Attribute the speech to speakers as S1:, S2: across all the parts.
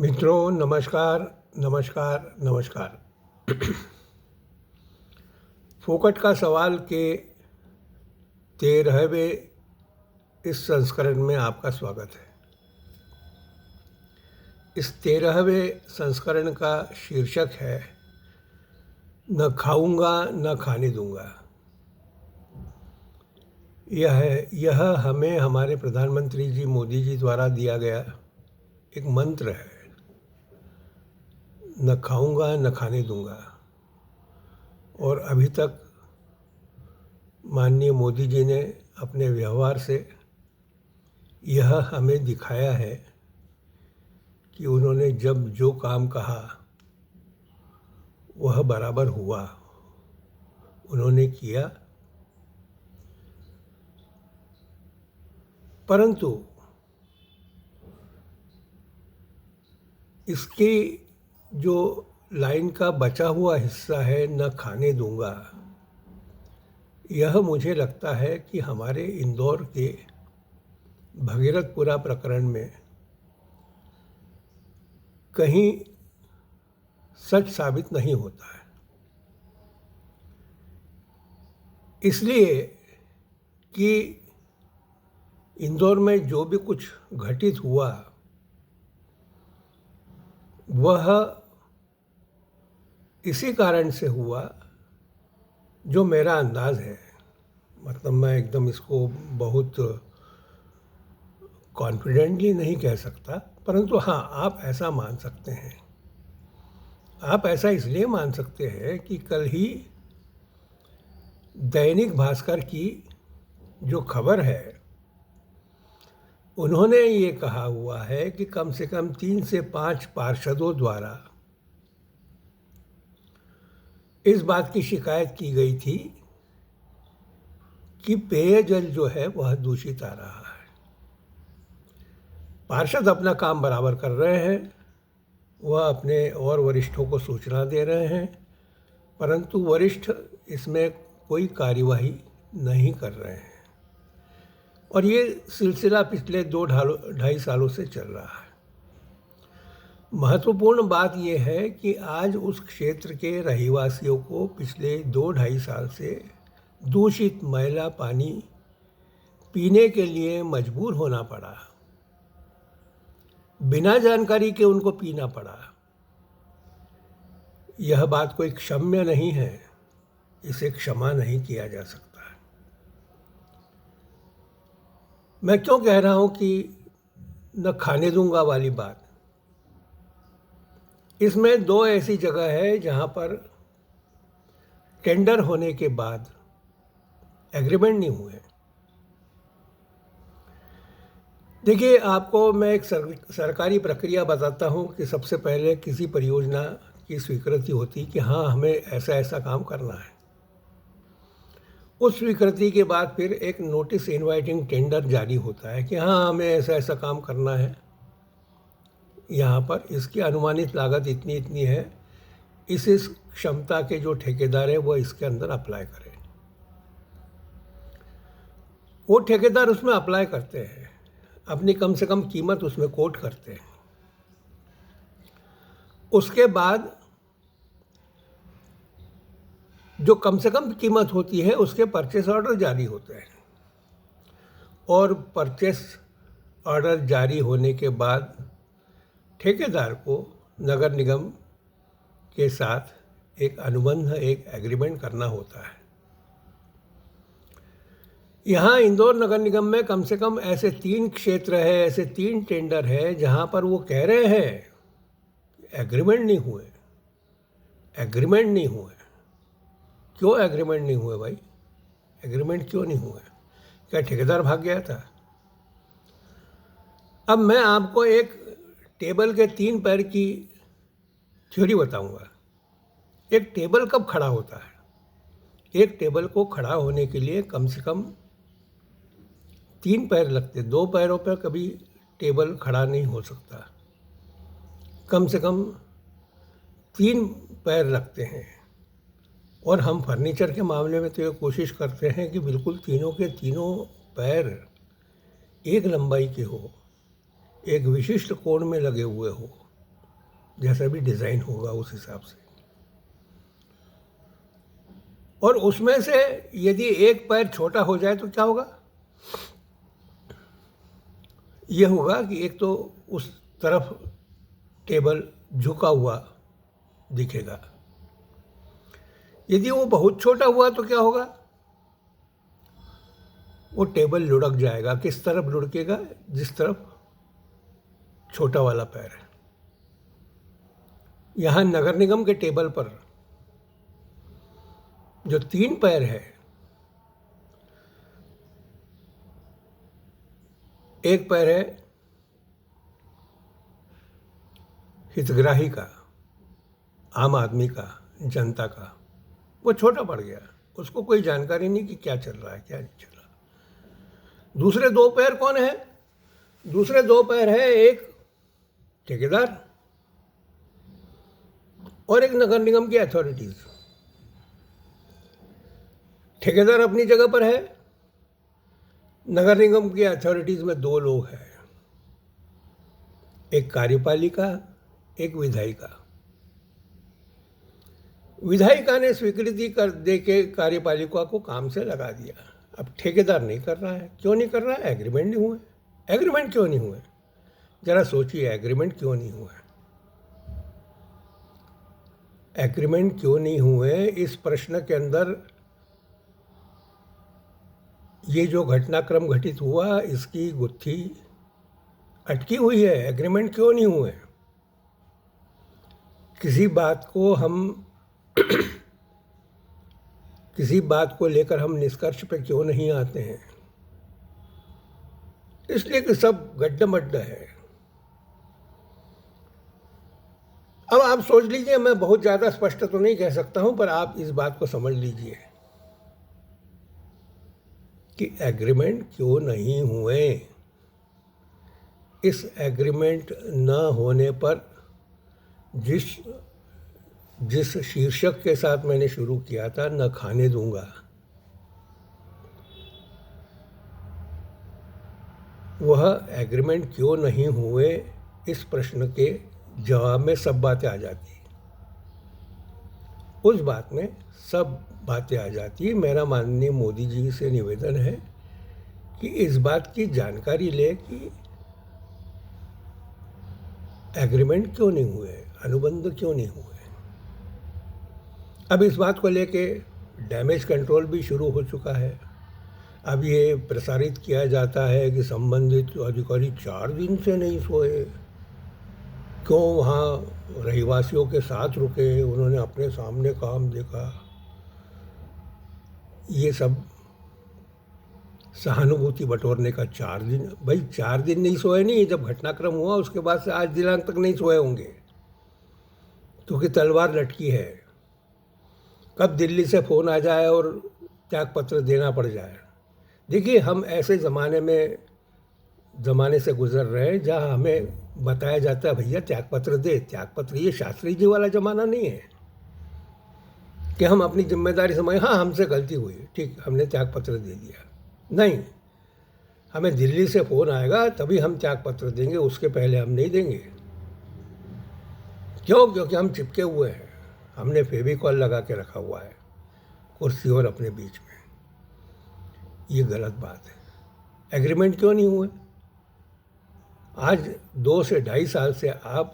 S1: मित्रों नमस्कार। नमस्कार नमस्कार। फोकट का सवाल के 13वें इस संस्करण में आपका स्वागत है। इस 13वें संस्करण का शीर्षक है न खाऊंगा न खाने दूंगा। यह हमें हमारे प्रधानमंत्री जी मोदी जी द्वारा दिया गया एक मंत्र है। न खाऊंगा न खाने दूंगा। और अभी तक माननीय मोदी जी ने अपने व्यवहार से यह हमें दिखाया है कि उन्होंने जब जो काम कहा वह बराबर हुआ, उन्होंने किया। परंतु इसकी जो लाइन का बचा हुआ हिस्सा है न खाने दूंगा, यह मुझे लगता है कि हमारे इंदौर के भगीरथपुरा प्रकरण में कहीं सच साबित नहीं होता है। इसलिए कि इंदौर में जो भी कुछ घटित हुआ वह इसी कारण से हुआ जो मेरा अंदाज़ है। मतलब मैं एकदम इसको बहुत कॉन्फिडेंटली नहीं कह सकता, परंतु हाँ, आप ऐसा मान सकते हैं। आप ऐसा इसलिए मान सकते हैं कि कल ही दैनिक भास्कर की जो खबर है, उन्होंने ये कहा हुआ है कि कम से कम 3 से 5 पार्षदों द्वारा इस बात की शिकायत की गई थी कि पेयजल जो है वह दूषित आ रहा है। पार्षद अपना काम बराबर कर रहे हैं, वह अपने और वरिष्ठों को सूचना दे रहे हैं, परंतु वरिष्ठ इसमें कोई कार्यवाही नहीं कर रहे हैं। और ये सिलसिला पिछले 2-2.5 सालों से चल रहा है। महत्वपूर्ण बात यह है कि आज उस क्षेत्र के रहवासियों को पिछले 2-2.5 साल से दूषित मैला पानी पीने के लिए मजबूर होना पड़ा। बिना जानकारी के उनको पीना पड़ा। यह बात कोई क्षम्य नहीं है, इसे क्षमा नहीं किया जा सकता। मैं क्यों कह रहा हूं कि न खाने दूंगा वाली बात। इसमें 2 ऐसी जगह है जहां पर टेंडर होने के बाद एग्रीमेंट नहीं हुए। देखिए, आपको मैं एक सरकारी प्रक्रिया बताता हूं कि सबसे पहले किसी परियोजना की स्वीकृति होती कि हाँ, हमें ऐसा ऐसा काम करना है। उस स्वीकृति के बाद फिर एक नोटिस इनवाइटिंग टेंडर जारी होता है कि हाँ, हमें ऐसा ऐसा काम करना है, यहाँ पर इसकी अनुमानित लागत इतनी इतनी है, इस क्षमता के जो ठेकेदार है वो इसके अंदर अप्लाई करें। वो ठेकेदार उसमें अप्लाई करते हैं, अपनी कम से कम कीमत उसमें कोट करते हैं। उसके बाद जो कम से कम कीमत होती है उसके परचेस ऑर्डर जारी होते हैं। और परचेस ऑर्डर जारी होने के बाद ठेकेदार को नगर निगम के साथ एक अनुबंध, एक एग्रीमेंट करना होता है। यहाँ इंदौर नगर निगम में कम से कम ऐसे 3 क्षेत्र है, ऐसे 3 टेंडर है जहाँ पर वो कह रहे हैं एग्रीमेंट नहीं हुए, एग्रीमेंट नहीं हुए। क्यों एग्रीमेंट नहीं हुए भाई? एग्रीमेंट क्यों नहीं हुए? क्या ठेकेदार भाग गया था? अब मैं आपको एक टेबल के 3 पैर की थ्योरी बताऊंगा। एक टेबल कब खड़ा होता है? एक टेबल को खड़ा होने के लिए कम से कम 3 पैर लगते। 2 पैरों पर कभी टेबल खड़ा नहीं हो सकता। कम से कम 3 पैर लगते हैं। और हम फर्नीचर के मामले में तो ये कोशिश करते हैं कि बिल्कुल तीनों के तीनों पैर एक लंबाई के हो, एक विशिष्ट कोण में लगे हुए हो, जैसा भी डिज़ाइन होगा उस हिसाब से। और उसमें से यदि एक पैर छोटा हो जाए तो क्या होगा? ये होगा कि एक तो उस तरफ टेबल झुका हुआ दिखेगा। यदि वो बहुत छोटा हुआ तो क्या होगा? वो टेबल लुढ़क जाएगा। किस तरफ लुढ़केगा? जिस तरफ छोटा वाला पैर है। यहाँ नगर निगम के टेबल पर जो 3 पैर है, एक पैर है हितग्राही का, आम आदमी का, जनता का, वो छोटा पड़ गया। उसको कोई जानकारी नहीं कि क्या चल रहा है, क्या नहीं चल रहा। दूसरे 2 पैर कौन है? दूसरे 2 पैर है एक ठेकेदार और एक नगर निगम की अथॉरिटीज। ठेकेदार अपनी जगह पर है, नगर निगम की अथॉरिटीज में 2 लोग हैं, एक कार्यपालिका, एक विधायिका। विधायिका ने स्वीकृति कर दे के कार्यपालिका को काम से लगा दिया। अब ठेकेदार नहीं कर रहा है। क्यों नहीं कर रहा है? एग्रीमेंट नहीं हुए। एग्रीमेंट क्यों नहीं हुए? जरा सोचिए, एग्रीमेंट क्यों नहीं हुए? एग्रीमेंट क्यों नहीं हुए? इस प्रश्न के अंदर ये जो घटनाक्रम घटित हुआ, इसकी गुत्थी अटकी हुई है। एग्रीमेंट क्यों नहीं हुए? किसी बात को लेकर हम निष्कर्ष पे क्यों नहीं आते हैं? इसलिए कि सब गड्ढा-मड्ढा है। अब आप सोच लीजिए, मैं बहुत ज़्यादा स्पष्ट तो नहीं कह सकता हूं, पर आप इस बात को समझ लीजिए कि एग्रीमेंट क्यों नहीं हुए। इस एग्रीमेंट न होने पर जिस शीर्षक के साथ मैंने शुरू किया था, न खाने दूंगा, वह एग्रीमेंट क्यों नहीं हुए, इस प्रश्न के जवाब में सब बातें आ जाती। उस बात में सब बातें आ जाती। मेरा माननीय मोदी जी से निवेदन है कि इस बात की जानकारी ले कि एग्रीमेंट क्यों नहीं हुए, अनुबंध क्यों नहीं हुए। अब इस बात को लेके डैमेज कंट्रोल भी शुरू हो चुका है। अब ये प्रसारित किया जाता है कि संबंधित अधिकारी 4 दिन से नहीं सोए। क्यों? वहाँ रहिवासियों के साथ रुके, उन्होंने अपने सामने काम देखा। ये सब सहानुभूति बटोरने का 4 दिन। भाई 4 दिन नहीं सोए नहीं, जब घटनाक्रम हुआ उसके बाद से आज दिनांक तक नहीं सोए होंगे, क्योंकि तलवार लटकी है। कब दिल्ली से फ़ोन आ जाए और त्यागपत्र देना पड़ जाए। देखिए, हम ऐसे ज़माने से गुजर रहे हैं जहाँ हमें बताया जाता है, भैया त्यागपत्र दे, त्यागपत्र। ये शास्त्री जी वाला ज़माना नहीं है कि हम अपनी जिम्मेदारी समझ, हाँ हमसे गलती हुई, ठीक, हमने त्यागपत्र दे दिया। नहीं, हमें दिल्ली से फ़ोन आएगा तभी हम त्यागपत्र देंगे, उसके पहले हम नहीं देंगे। क्यों? क्योंकि हम चिपके हुए हैं, हमने फेविकॉल लगा के रखा हुआ है कुर्सी और अपने बीच में। ये गलत बात है। एग्रीमेंट क्यों नहीं हुए? आज 2 से 2.5 साल से आप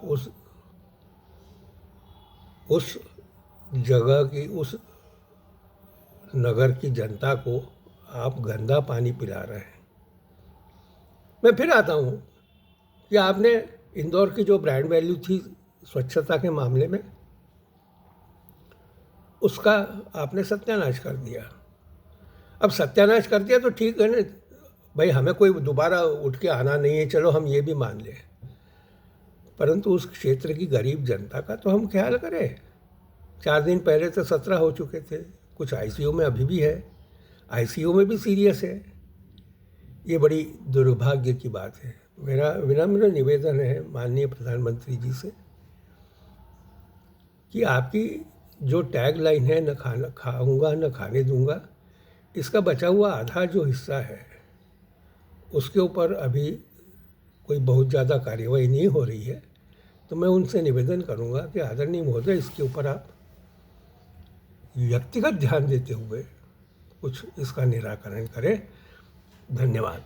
S1: उस जगह की, उस नगर की जनता को आप गंदा पानी पिला रहे हैं। मैं फिर आता हूँ कि आपने इंदौर की जो ब्रांड वैल्यू थी स्वच्छता के मामले में, उसका आपने सत्यानाश कर दिया। अब सत्यानाश कर दिया तो ठीक है ना भाई, हमें कोई दोबारा उठ के आना नहीं है, चलो हम ये भी मान लें, परंतु उस क्षेत्र की गरीब जनता का तो हम ख्याल करें। 4 दिन पहले तो 17 हो चुके थे, कुछ आईसीयू में अभी भी है, आईसीयू में भी सीरियस है। ये बड़ी दुर्भाग्य की बात है। मेरा विनम्र निवेदन है माननीय प्रधानमंत्री जी से कि आपकी जो टैग लाइन है, न खाना खाऊंगा न खाने दूंगा, इसका बचा हुआ आधा जो हिस्सा है उसके ऊपर अभी कोई बहुत ज़्यादा कार्रवाई नहीं हो रही है। तो मैं उनसे निवेदन करूंगा कि आदरणीय महोदय, इसके ऊपर आप व्यक्तिगत ध्यान देते हुए कुछ इसका निराकरण करें। धन्यवाद।